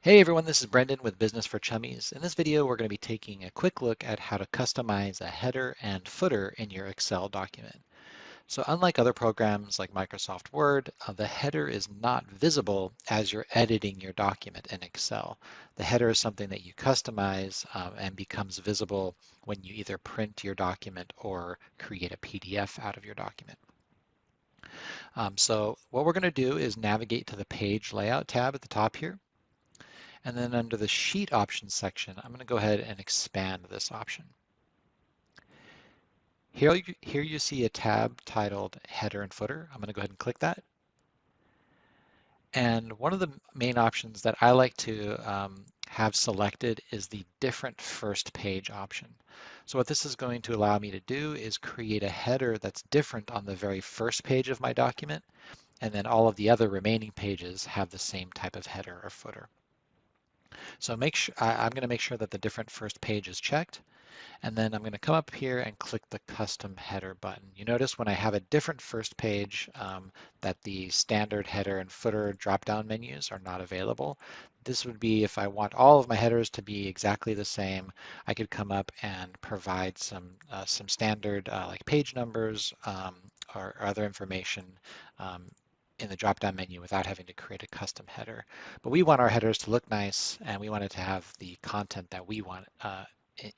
Hey everyone, this is Brendan with Business for Chummies. In this video, we're going to be taking a quick look at how to customize a header and footer in your Excel document. So unlike other programs like Microsoft Word, the header is not visible as you're editing your document in Excel. The header is something that you customize and becomes visible when you either print your document or create a PDF out of your document. So what we're going to do is navigate to the Page Layout tab at the top here. And then under the Sheet Options section, I'm going to go ahead and expand this option. Here you see a tab titled Header and Footer. I'm going to go ahead and click that. And one of the main options that I like to have selected is the Different First Page option. So what this is going to allow me to do is create a header that's different on the very first page of my document, and then all of the other remaining pages have the same type of header or footer. So I'm going to make sure that the different first page is checked, and then I'm going to come up here and click the custom header button. You notice when I have a different first page that the standard header and footer drop-down menus are not available. This would be if I want all of my headers to be exactly the same. I could come up and provide some standard like page numbers or other information um, in the drop-down menu without having to create a custom header. But we want our headers to look nice, and we want it to have the content that we want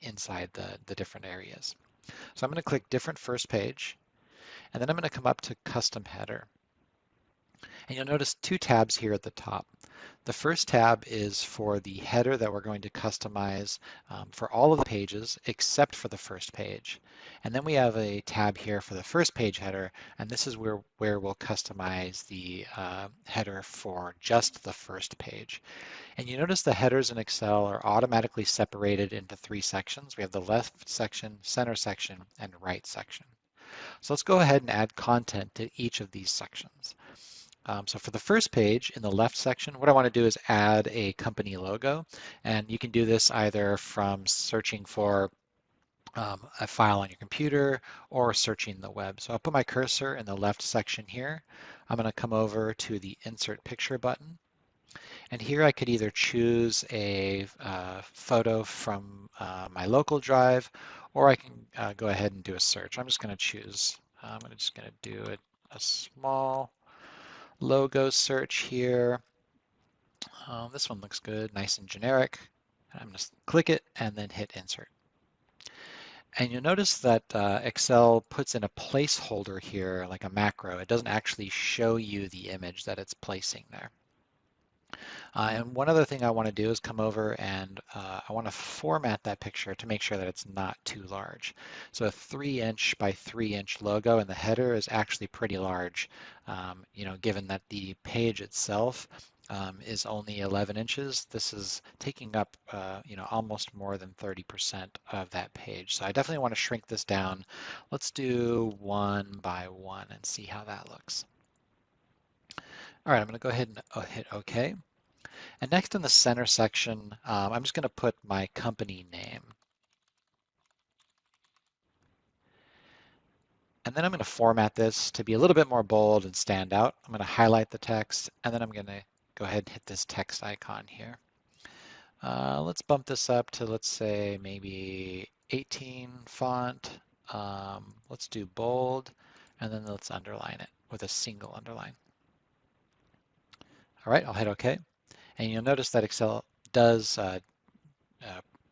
inside the different areas. So I'm going to click Different First Page, and then I'm going to come up to Custom Header. And you'll notice two tabs here at the top. The first tab is for the header that we're going to customize for all of the pages except for the first page. And then we have a tab here for the first page header, and this is where we'll customize the header for just the first page. And you notice the headers in Excel are automatically separated into three sections. We have the left section, center section, and right section. So let's go ahead and add content to each of these sections. So for the first page in the left section, what I want to do is add a company logo. And you can do this either from searching for a file on your computer or searching the web. So I'll put my cursor in the left section here. I'm going to come over to the Insert Picture button. And here I could either choose a photo from my local drive, or I can go ahead and do a search. I'm just going to choose, I'm just going to do a small logo search here. This one looks good, nice and generic. I'm going to click it and then hit insert. And you'll notice that Excel puts in a placeholder here, like a macro. It doesn't actually show you the image that it's placing there. And one other thing I want to do is come over and I want to format that picture to make sure that it's not too large. So a 3-inch by 3-inch logo in the header is actually pretty large, given that the page itself is only 11 inches. This is taking up, almost more than 30% of that page. So I definitely want to shrink this down. Let's do 1 by 1 and see how that looks. All right, I'm going to go ahead and hit OK. And next in the center section, I'm just going to put my company name. And then I'm going to format this to be a little bit more bold and stand out. I'm going to highlight the text, and then I'm going to go ahead and hit this text icon here. Let's bump this up to, let's say, maybe 18 font. Let's do bold, and then let's underline it with a single underline. All right, I'll hit OK. And you'll notice that Excel does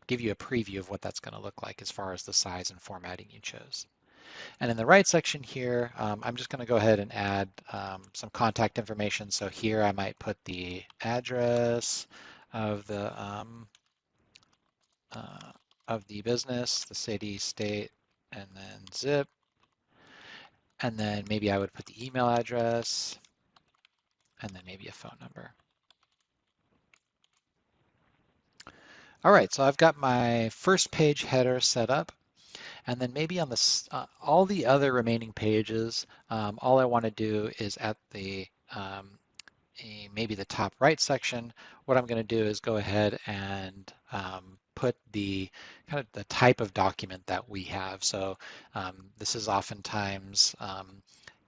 give you a preview of what that's going to look like as far as the size and formatting you chose. And in the right section here, I'm just going to go ahead and add some contact information. So here I might put the address of the business, the city, state, and then zip. And then maybe I would put the email address and then maybe a phone number. All right, so I've got my first page header set up. And then maybe on all the other remaining pages, all I want to do is at the maybe the top right section, what I'm going to do is go ahead and put the kind of the type of document that we have. So this is oftentimes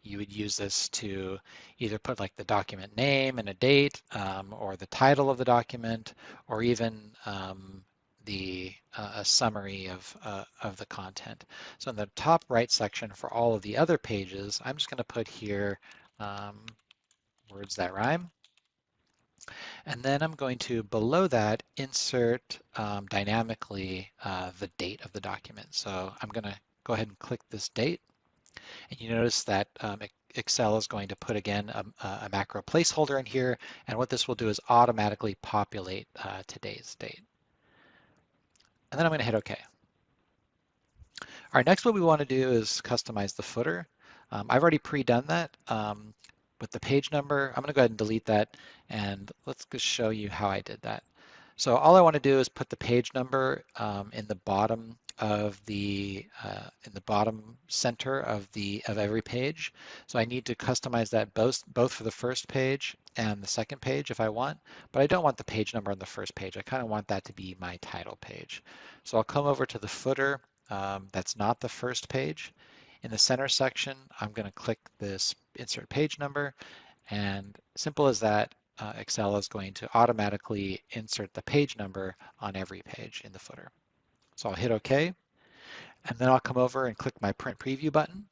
You would use this to either put like the document name and a date, or the title of the document, or even a summary of the content. So in the top right section for all of the other pages, I'm just going to put here words that rhyme. And then I'm going to, below that, insert dynamically the date of the document. So I'm going to go ahead and click this date. And you notice that Excel is going to put, again, a macro placeholder in here. And what this will do is automatically populate today's date. And then I'm going to hit OK. All right, next what we want to do is customize the footer. I've already pre-done that with the page number. I'm going to go ahead and delete that, and let's just show you how I did that. So all I want to do is put the page number in the bottom of in the bottom center of every page. So I need to customize that both for the first page and the second page if I want, but I don't want the page number on the first page. I kind of want that to be my title page. So I'll come over to the footer. That's not the first page. In the center section, I'm going to click this insert page number, and simple as that, Excel is going to automatically insert the page number on every page in the footer. So I'll hit OK, and then I'll come over and click my Print Preview button,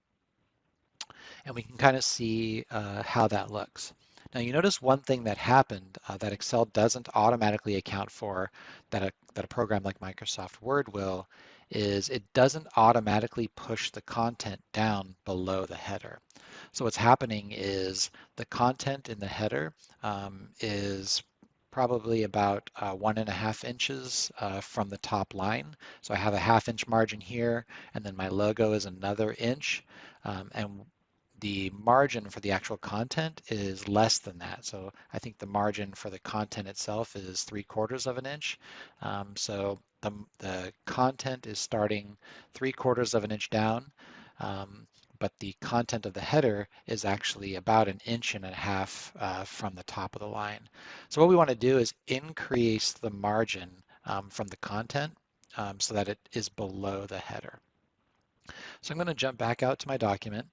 and we can kind of see how that looks. Now you notice one thing that happened that Excel doesn't automatically account for that a program like Microsoft Word will, is it doesn't automatically push the content down below the header. So what's happening is the content in the header is probably about 1.5 inches from the top line. So I have a 1/2 inch margin here, and then my logo is another inch. And the margin for the actual content is less than that. So I think the margin for the content itself is 3/4 of an inch. So the content is starting 3/4 of an inch down, but the content of the header is actually about 1.5 inches from the top of the line. So what we want to do is increase the margin from the content so that it is below the header. So I'm going to jump back out to my document.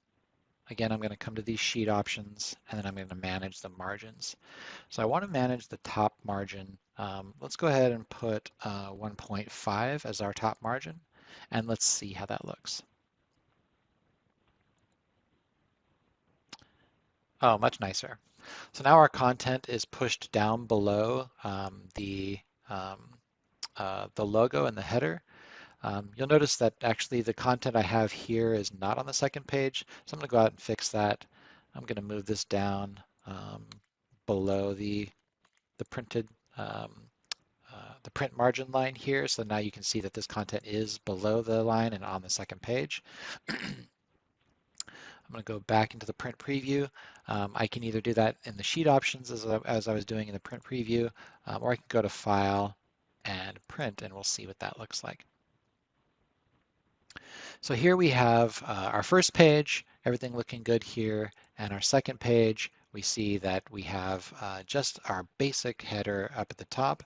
Again, I'm going to come to these sheet options, and then I'm going to manage the margins. So I want to manage the top margin. Let's go ahead and put 1.5 as our top margin, and let's see how that looks. Oh, much nicer. So now our content is pushed down below the logo and the header. You'll notice that actually the content I have here is not on the second page, so I'm going to go out and fix that. I'm going to move this down below the printed the print margin line here, so now you can see that this content is below the line and on the second page. I'm going to go back into the print preview. I can either do that in the sheet options as I was doing in the print preview, or I can go to File and Print, and we'll see what that looks like. So here we have our first page, everything looking good here, and our second page, we see that we have just our basic header up at the top,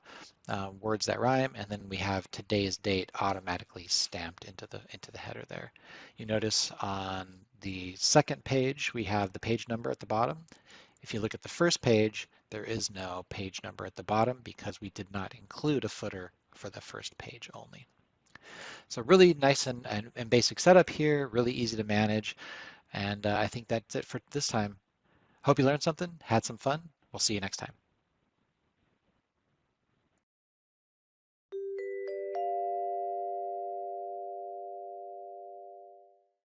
words that rhyme, and then we have today's date automatically stamped into the header there. You notice on the second page, we have the page number at the bottom. If you look at the first page, there is no page number at the bottom because we did not include a footer for the first page only. So really nice and basic setup here, really easy to manage. And I think that's it for this time. Hope you learned something, had some fun. We'll see you next time.